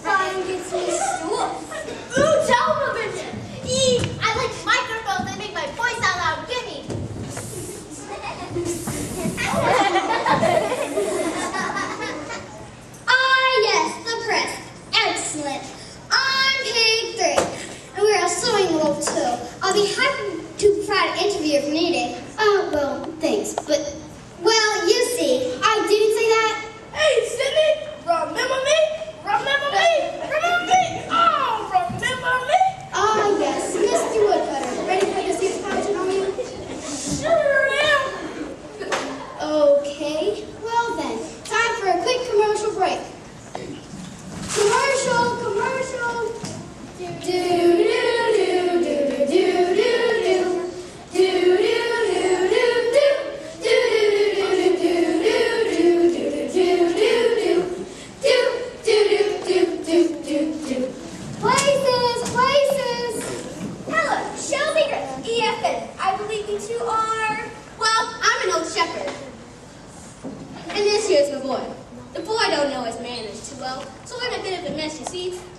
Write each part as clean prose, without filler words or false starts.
Flying gets me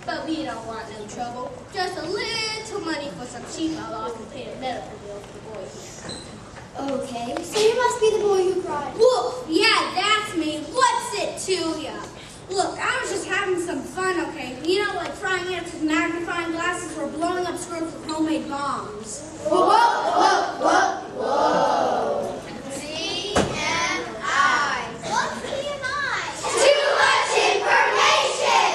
But we don't want no trouble. Just a little money for some cheap I lost and pay a medical bill for the boy here. Okay, so you must be the boy who cried. Wolf, yeah, that's me. What's it to ya? Look, I was just having some fun, okay? You know, like frying ants with magnifying glasses or blowing up squirrels with homemade bombs. Whoa, whoa, whoa, whoa. TMI. What's TMI? Too much information!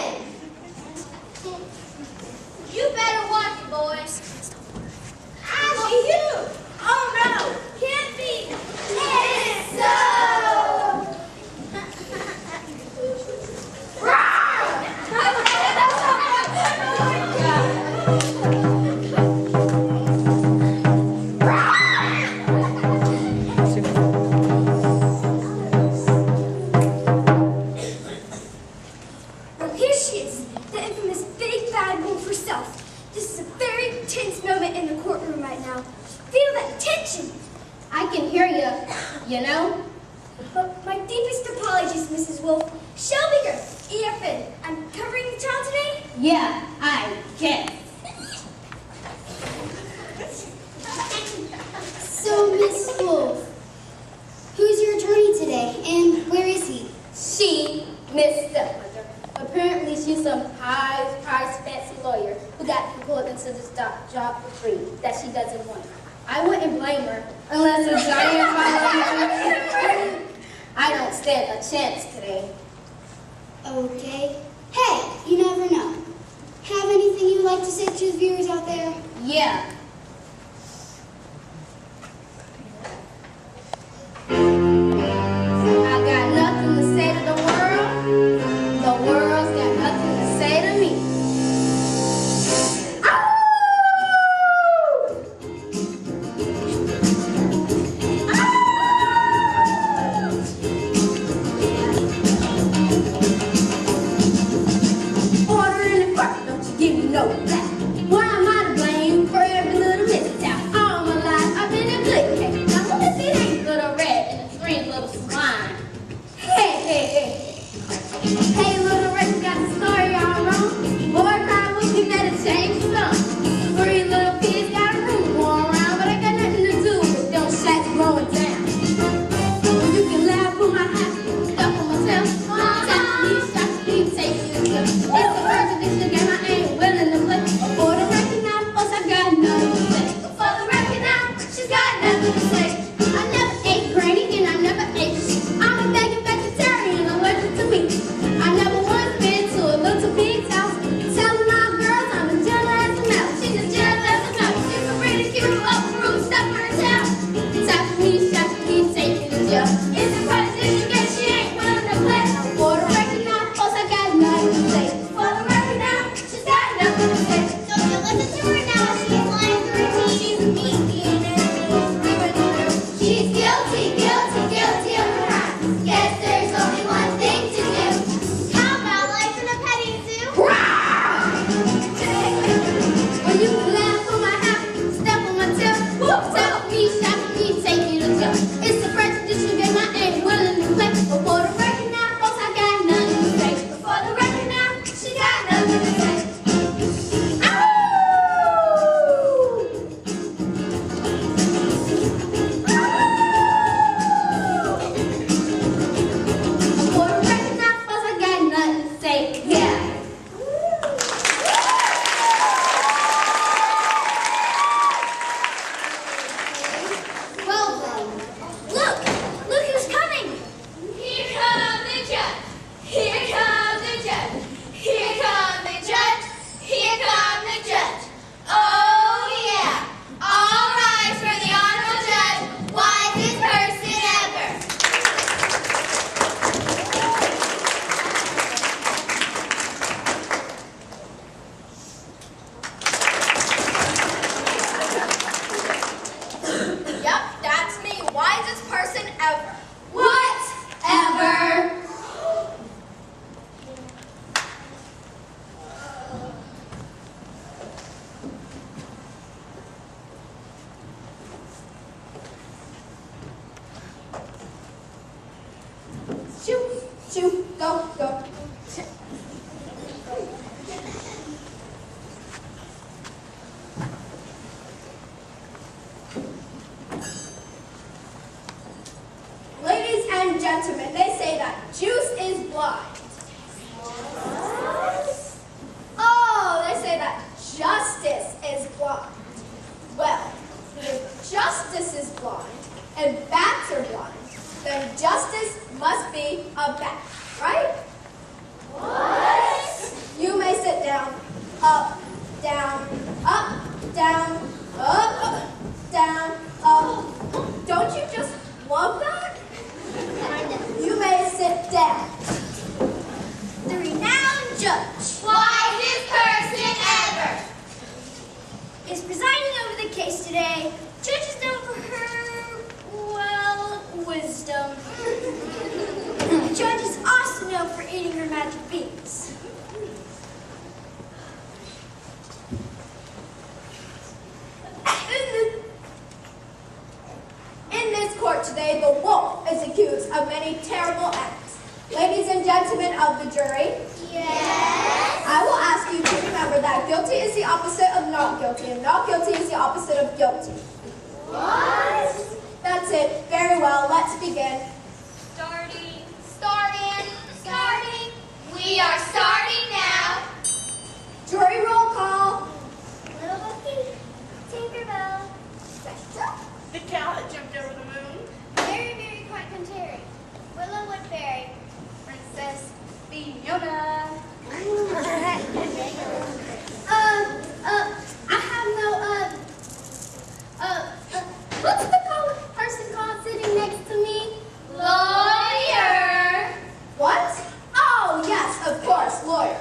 You better watch it, boys. Ashley, you! Oh no! Can't be! It's so! Well, here she is, the infamous big bad wolf herself. This is a very tense moment in the courtroom right now. Feel that tension. I can hear you know. But my deepest apologies, Mrs. Wolf. Shelby, EFN, I'm covering the child today? Yeah, I guess. So, Miss Wolf, who's your attorney today, and where is he? She, Miss Stepmother. Apparently she's some high-priced fancy lawyer who got pulled into this job for free that she doesn't want. I wouldn't blame her unless a giant followed. I don't stand a chance today. Okay. Hey, you never know. Have anything you'd like to say to the viewers out there? Yeah. I got nothing to say to the world. The world's got nothing to say to me. Order in the court, don't you give me no black. Why am I to blame for everything? up, down, up, down, up, down, up. Don't you just love that? You may sit down. The renowned judge, Wisest person ever. is presiding over the case today. Judge is known for her, well, wisdom. The judge is also known for eating her magic beans. In this court today, the wolf is accused of many terrible acts. Ladies and gentlemen of the jury, Yes. I will ask you to remember that guilty is the opposite of not guilty, and not guilty is the opposite of guilty. What? That's it. Very well. Let's begin. Starting. We are starting now. Jury roll call. Little Bucky, Tinkerbell, The cow that jumped over the moon. Very, very quite contrary. Willow Woodberry, Princess Fiona. I have no, what's the person called sitting next to me? Lawyer. What? Oh, yes, of course, lawyer.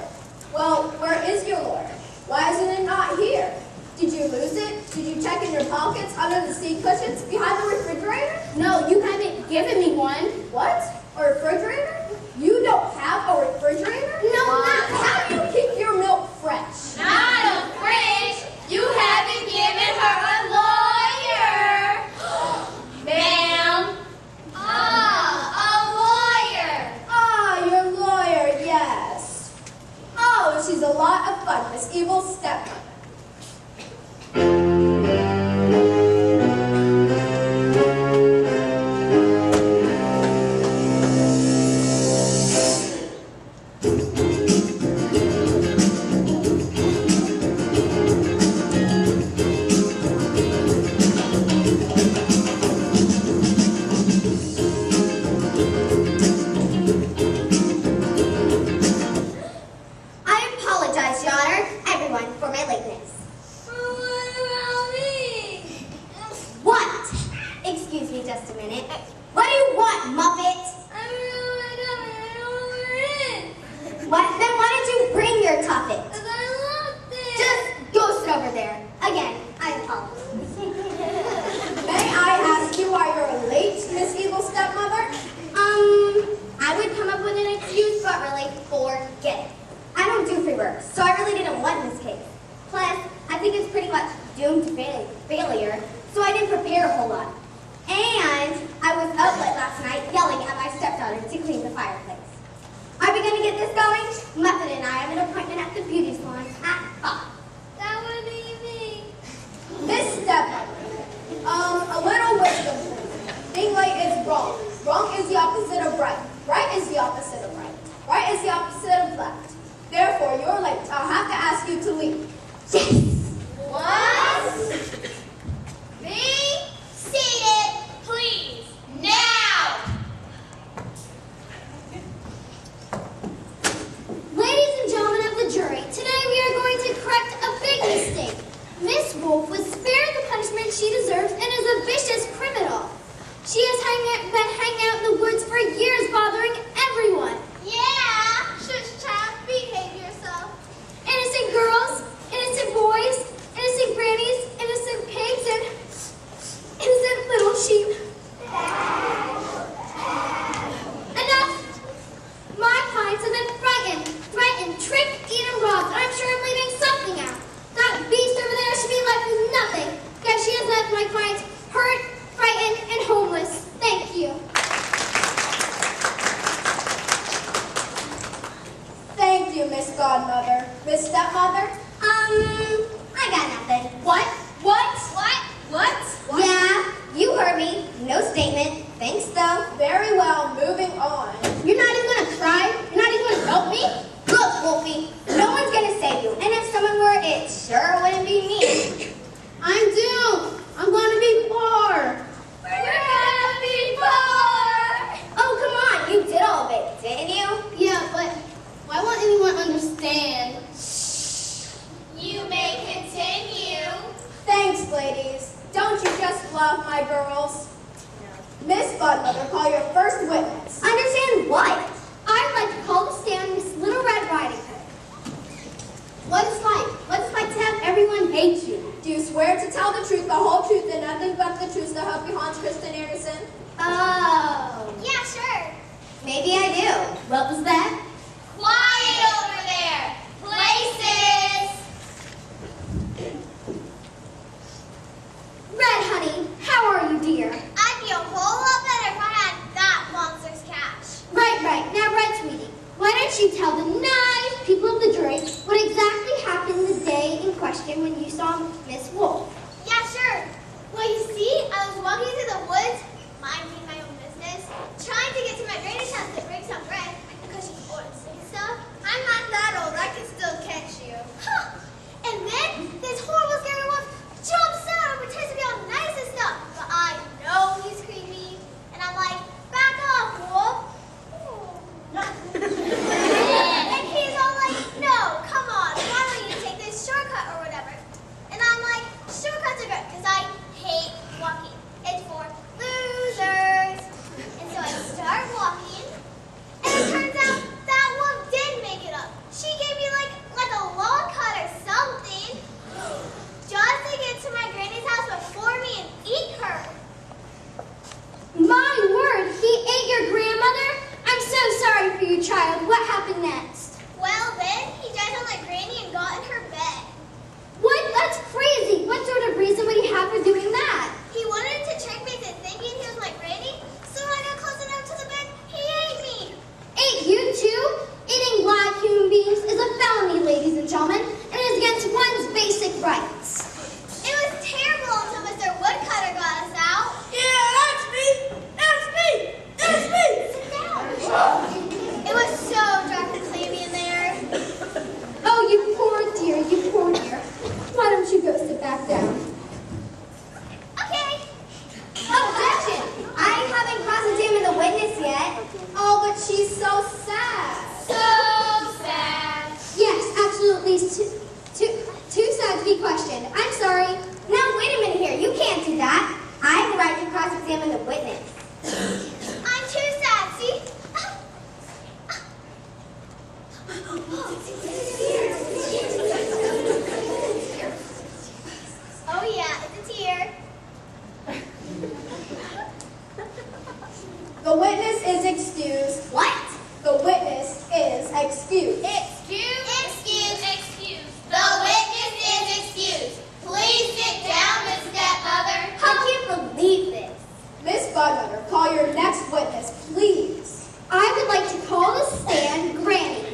Well, where is your lawyer? Why isn't it not here? Did you lose it? Did you check in your pockets, under the seat cushions, behind the refrigerator? No, you haven't given me one. What? A refrigerator? You don't have a refrigerator? No, not. How do you keep your milk fresh? Not a fridge. You haven't given her a lawyer. Ma'am. A lawyer. Ah, your lawyer, yes. Oh, she's a lot of fun, this evil stepmother. I apologize, Your Honor, everyone, for my lateness. What about me? What? Excuse me just a minute. What do you want, Muppet? I don't know where we're in. What? Then why did you bring your tuffet? Because I lost it. Just go sit over there. Again, I apologize. May I ask you why you're late, Miss Evil Stepmother? I would come up with an excuse, but really, forget it. I don't do free work, so I really didn't want this case. Plus, I think it's pretty much doomed to failure, so I didn't prepare a whole lot. And I was up late last night yelling at my stepdaughter to clean the fireplace. Are we going to get this going? Muffet and I have an appointment at the beauty salon at 5. That would be me. Miss Stepmother, a little wisdom, please. Being late is wrong. Wrong is the opposite of right. Right is the opposite of right. Right is the opposite of left. Therefore, you're late. I'll have to ask you to leave. Yes! What? Me? See, bluff, my girls. Miss Budmother, call your first witness. Understand what? I'd like to call to stand Miss Little Red Riding Hood. What is fight? What's fight to have everyone hate you? Do you swear to tell the truth, the whole truth, and nothing but the truth to help you Hans Christian Anderson? Oh. Yeah, sure. Maybe I do. What was that? Quiet over there. Places. Red, honey, how are you, dear? I'd be a whole lot better if I had that monster's cash. Right. Now, Red, sweetie, why don't you tell the nice people of the jury what exactly happened the day in question when you saw Miss Wolf? Yeah, sure. Well, you see, I was walking through the woods, minding my own business, trying to get to my granny's house to bring some bread, because she's old and sick and stuff. I'm not that old. I can still catch you. Huh. And then this horrible scary wolf jumps out and pretends to be all nice and stuff. But I know he's creepy. And I'm like, back off, wolf. And he's all like, no, come on. Why don't you take this shortcut or whatever? And I'm like, shortcuts are good because I hate walking. It's for losers. And so I start walking, and it turns out that wolf did make it up. She gave me like a long cut or something, just to get to my granny's house before me and eat her. My word, he ate your grandmother? I'm so sorry for you, child. What happened next? Well, then he jumped on my granny and got in her bed. What? That's crazy. What sort of reason would he have for doing that? He wanted to trick me into thinking he was my granny, so when I got close enough to the bed, he ate me. Ate you too? Eating live human beings is a felony, ladies and gentlemen, and is against one's basic rights. It was terrible until Mr. Woodcutter got us out. Yeah, that's me! That's me! That's me! Sit down. It was so dark and clammy in there. Oh, you poor dear, you poor dear. Why don't you go sit back down? Okay. Objection! I haven't cross-examined the witness yet. Oh, but she's so sad. So sad. Yes, absolutely. Too sad to be questioned. I'm sorry. Now, wait a minute here. You can't do that. I have the right to cross-examine the witness. I'm too sad, see? Oh yeah, it's a tear. The witness is excused. What? The witness is excused. Excuse. The witness is excused. Please sit down, Miss Stepmother. I can't believe this. Miss Budmother, call your next witness, please. I would like to call to stand Granny.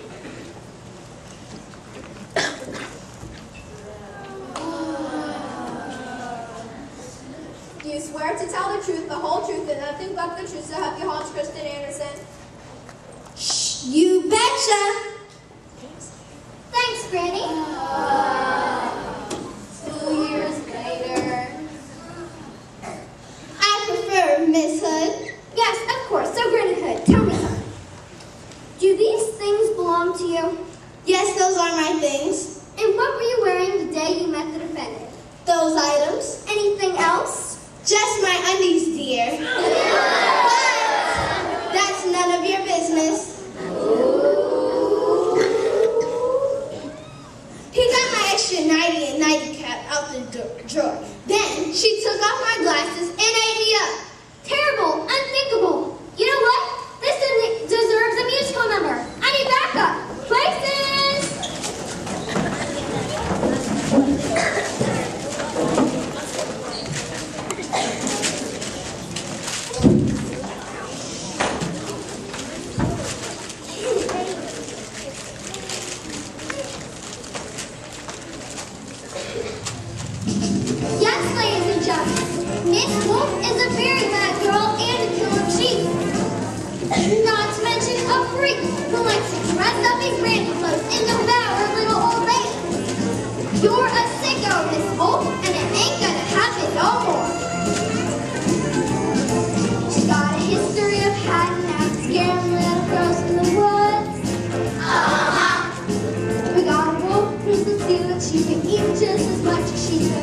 Do you swear to tell the truth, the whole truth, and nothing but the truth to help you Hans Christian Anderson? Shh, you betcha. Thanks, Granny. 2 years later. I prefer Miss Hood. Yes, of course. So, Granny Hood, tell me something. Do these things belong to you? Yes, those are my things. And what were you wearing the day you met the defendant? Those items. Anything else? Just my undies, dear. But that's none of your business. He got my extra nightie and nightie cap out the drawer. Then she took off my glasses and ate me up. Terrible, unthinkable. You know what? This deserves a musical number. I need backup. Places! Yes, ladies and gentlemen, Miss Wolf is a very bad girl and a killer chief. Not to mention a freak who likes to dress up in granny clothes and devour little old ladies. You're a sicko, Miss Wolf, and it ain't gonna happen no more. She's got a history of hiding out, scaring little girls in the woods. We got a wolf who's the seal that she can eat just as much as she could.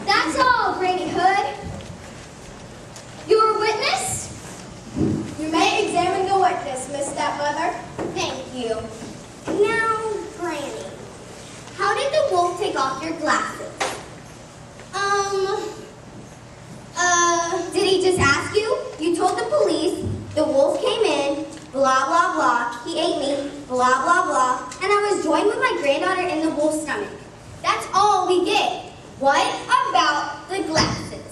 That's all, Granny Hood. Your witness? You may examine the witness, Miss Stepmother. Thank you. Now, Granny, how did the wolf take off your glasses? Did he just ask you? You told the police, the wolf came in, blah, blah, blah, he ate me, blah, blah, blah, and I was joined with my granddaughter in the wolf's stomach. That's all we get. What about the glasses?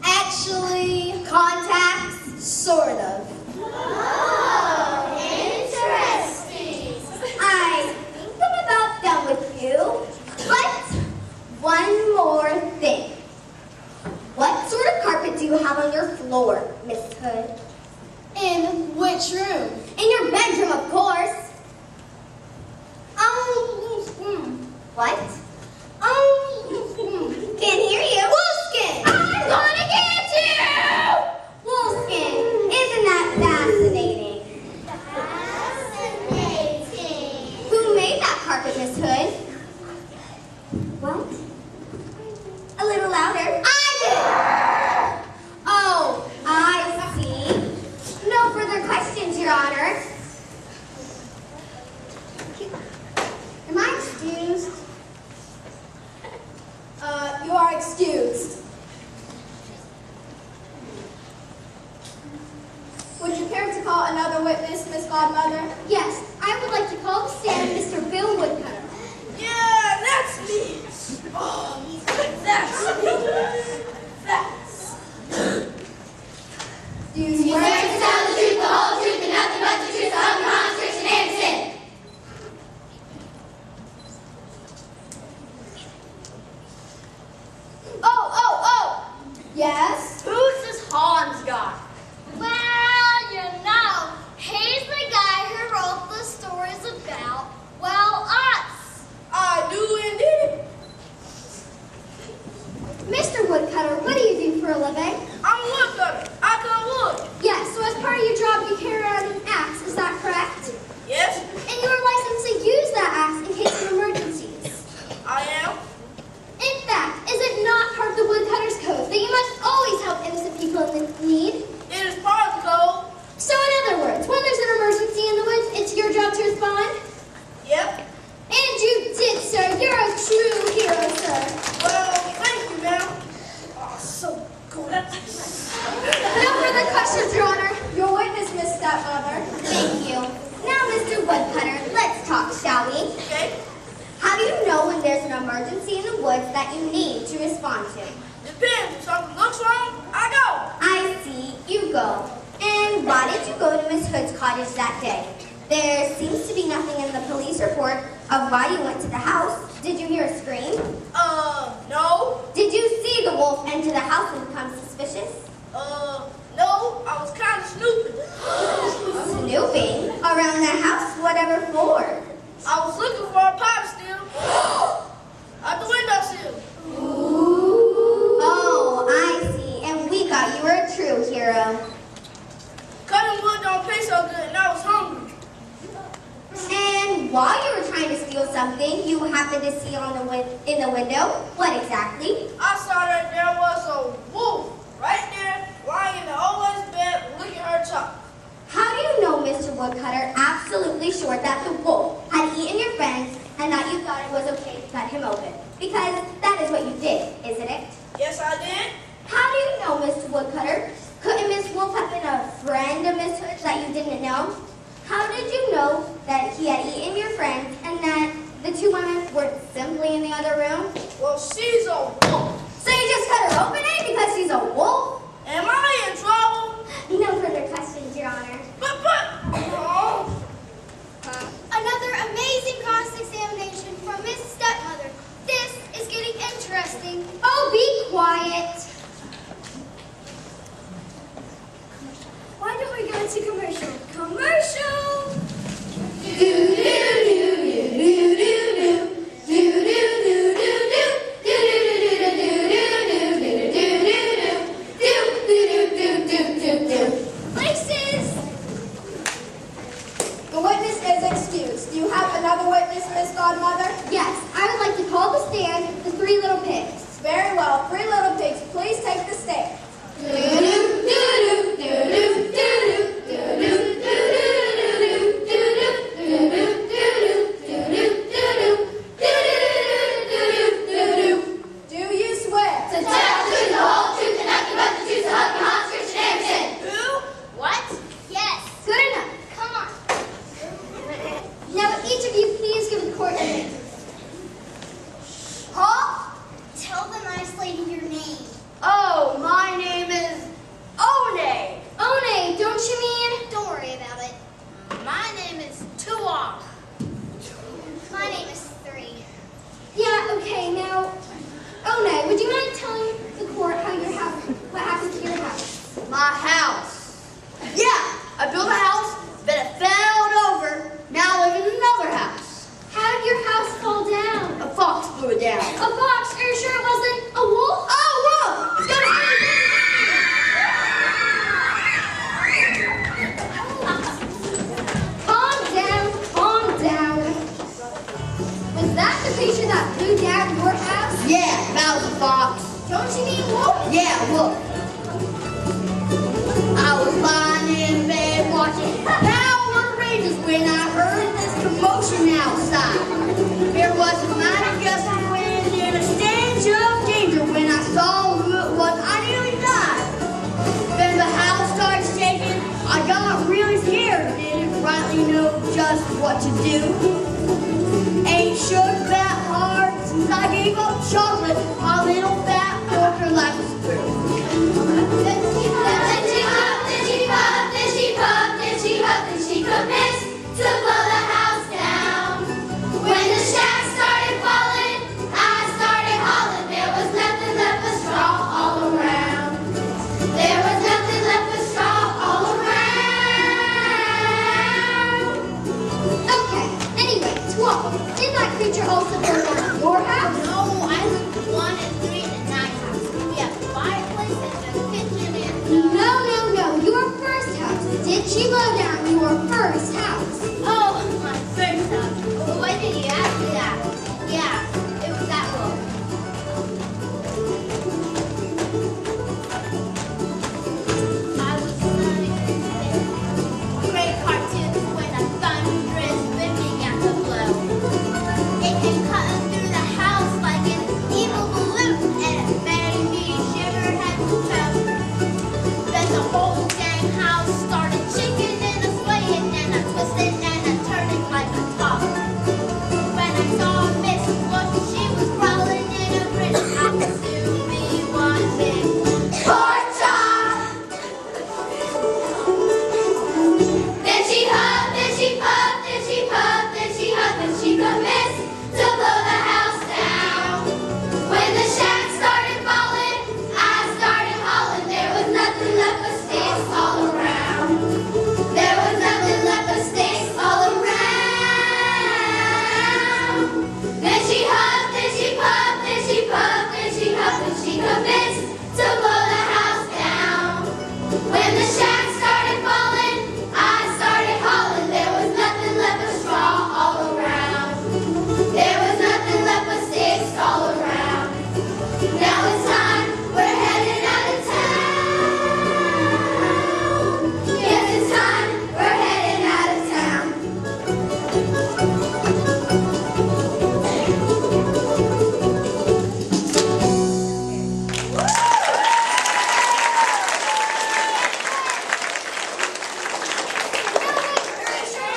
Actually, Contacts? sort of. Oh, interesting. I think I'm about done with you. But one more thing. What sort of carpet do you have on your floor, Miss Hood? In which room? In your bedroom, of course. What? Can't hear you. Wolfskin! I'm gonna get you! Wolfskin, isn't that fascinating? Fascinating. Who made that carpet, Miss Hood? What? A little louder. I did! Oh, I see. No further questions, Your Honor. Am I excused? You are excused. Would you care to call another witness, Miss Godmother? Yes, I would like to call to stand Mr. Bill Woodcutter. Yeah, that's me. Oh, that's me. That's. Do you swear to tell the truth, the whole truth, and nothing but the truth, so help you Hans Christian Anderson? Oh! Yes? Who's this Hans guy? Well, you know, he's the guy who wrote the stories about, well, us. I do indeed. Mr. Woodcutter, what do you do for a living? I'm a woodcutter. I cut wood. Yes, so as part of your job you carry around an axe, is that correct? Yes, And you are licensed to use that axe in case of emergencies. I am. In fact, is it not part of the woodcutter's code that you must always help innocent people in need? It is part of the code. So in other words, when there's an emergency in the woods, it's your job to respond? Yep. And you did, sir. You're a true hero, sir. Well, thank you, ma'am. Oh, so cool. No further questions, Your Honor. Your witness, Miss Stepmother. Thank you. Now, Mr. Woodcutter, let's talk, shall we? Okay. How do you know when there's an emergency in the woods that you need to respond to? Depends. If something looks wrong, I go. I see. You go. And why did you go to Miss Hood's cottage that day? There seems to be nothing in the police report of why you went to the house. Did you hear a scream? No. Did you see the wolf enter the house and become suspicious? No. I was kind of snooping. Snooping around the house, whatever for? I was looking for a pipe steal. Out the windowsill. Oh, I see. And we thought you were a true hero. Cutting wood don't pay so good, and I was hungry. And while you were trying to steal something, you happened to see in the window. What exactly? I saw that there was a wolf right there, lying in the old bed, licking her chop. How do you know, Mr. Woodcutter, absolutely sure that the wolf had eaten your friends and that you thought it was okay to cut him open? Because that is what you did, isn't it? Yes, I did. How do you know, Mr. Woodcutter? Couldn't Miss Wolf have been a friend of Miss Hood's that you didn't know? How did you know that he had eaten your friends and that the two women weren't simply in the other room? Well, she's a wolf. So you just cut her open, eh? Because she's a wolf? Am I in trouble? No further questions, Your Honor. Oh. Another amazing cross-examination from Miss Stepmother. This is getting interesting. Oh, be quiet. Why don't we go into commercial? Commercial! Places! Miss Godmother? Yes, I would like to call the stand the Three Little Pigs. Very well. Three little pigs, please take the stand. Do you swear To tell the truth, the whole truth, and nothing but the truth, so help you, Hans Christian Andersen. Who? What? Yes. Good enough. Come on. Now, would each of you please give the court your name? Huh? Tell the nice lady your name. Oh, my name is One. One, don't you mean? Don't worry about it. My name is Tuwa. My name is Three. Yeah, okay, now, One, would you mind telling the court how your house, what happened to your house? My house. Yeah, I built a house, but it fell over. Now I live in another house. How did your house fall down? A fox blew it down. A fox? Are you sure it wasn't a wolf? Oh, whoa! Calm down. Was that the creature that blew down your house? Yeah, that was a fox. Don't you mean wolf? Yeah, look. I was lying in bed watching Power Rangers when I heard this commotion outside. There was a mighty gust of wind and a stench of danger. When I saw who it was, I nearly died. Then the house started shaking. I got really scared and didn't rightly know just what to do. Ain't shook that hard since I gave up chocolate. My little fat porker life was through. Then she huffed, then she puffed, then she puffed, then she huffed, then she commenced to blow the house down. When the shack started falling, I started hauling. There was nothing left but straw all around. There was nothing left but straw all around. Okay, anyway, 12. Did that creature also burn down your house? No, I live 1 and 3 in a nice house. We have a fireplace and a kitchen and No, your first house. Did she blow down your first house? Oh, my first house. Well, why did you ask me that? Yeah, it was that one. I was learning great cartoons when a thunderous wind began to blow. It came cutting through the house like an evil balloon, and it made me shiver head to toe. Then the whole dang house started shaking and a swaying and a twisting and a turning like a top. When I saw Miss Look, she was crawling in a British house to be one big pork chop. Then she huffed, then she puffed, then she puffed, then she huffed, then she commenced to blow the house down. When the shack started falling, I started hauling. There was nothing left but sticks all around. There was nothing left but sticks all around. Then she huffed, then she puffed, then she puffed, then she huffed, then she commenced to blow the house down. When the shack started falling, I started hauling. There was nothing left but straw all around. There was nothing left but sticks all around. Now it's time, we're heading out of town. Yes, it's time, we're heading out of town.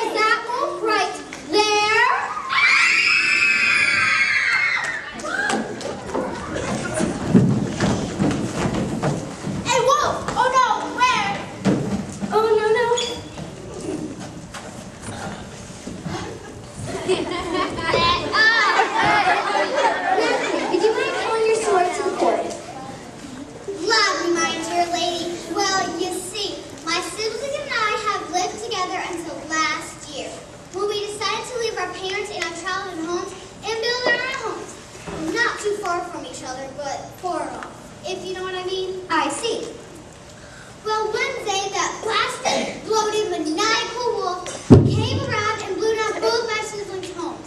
Is that wolf right there? Hey, whoa! Oh no, where? Oh, no. Did you mind telling your story to the court? Gladly, my dear lady. Well, you see, my sibling and I have lived together until last year, when we decided to leave our parents and our childhood homes and build our own homes. Not too far from each other, but far off, if you know what I mean. I see. Well, one day that blasted, bloated, maniacal wolf came around and blew down both my siblings' homes.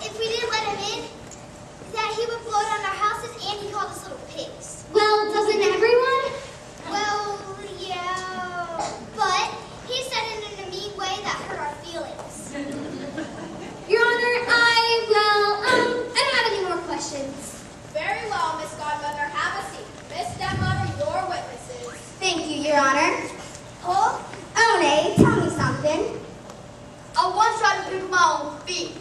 if we didn't let him in, that he would blow down our houses and he called us little pigs. Well, doesn't everyone? Well, yeah, but he said it in a mean way that hurt our feelings. Your Honor, I don't have any more questions. Very well, Miss Godmother. Have a seat. Miss Stepmother, your witnesses. Thank you, Your Honor. Oh, One, tell me something. I once tried to pick up my own feet.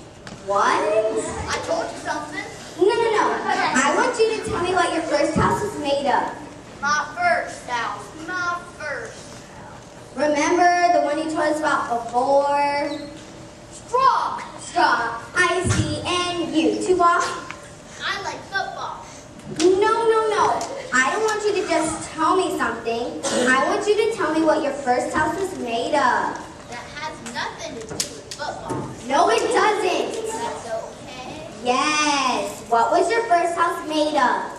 What? I told you something. No. I want you to tell me what your first house was made of. My first house. Remember the one you told us about before? Straw. Straw. I see. And you, Tuba? I like football. No. I don't want you to just tell me something. I want you to tell me what your first house was made of. That has nothing to do with football. No, it doesn't. That's okay. Yes. What was your first house made of?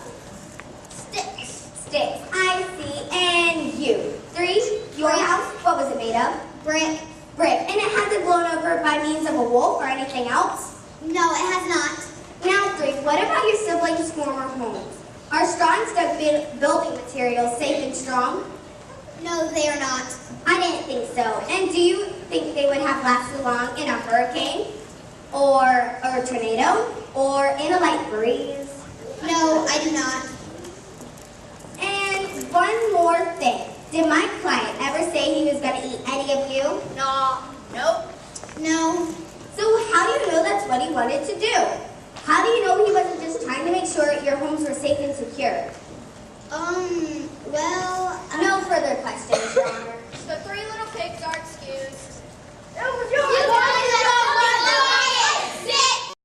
Sticks. I see. And you? 3, your house, what was it made of? Brick. And it hasn't blown over by means of a wolf or anything else? No, it has not. Now 3, what about your siblings' former homes? Are straw and stud building materials safe and strong? No, they are not. I didn't think so. And do you think they would have lasted long in a hurricane? Or a tornado? Or in a light breeze? No, I do not. And one more thing. Did my client ever say he was going to eat any of you? Nope. No. So how do you know that's what he wanted to do? How do you know he wasn't just trying to make sure your homes were safe and secure? Well, No further questions, Your Honor. The 3 little pigs are excused.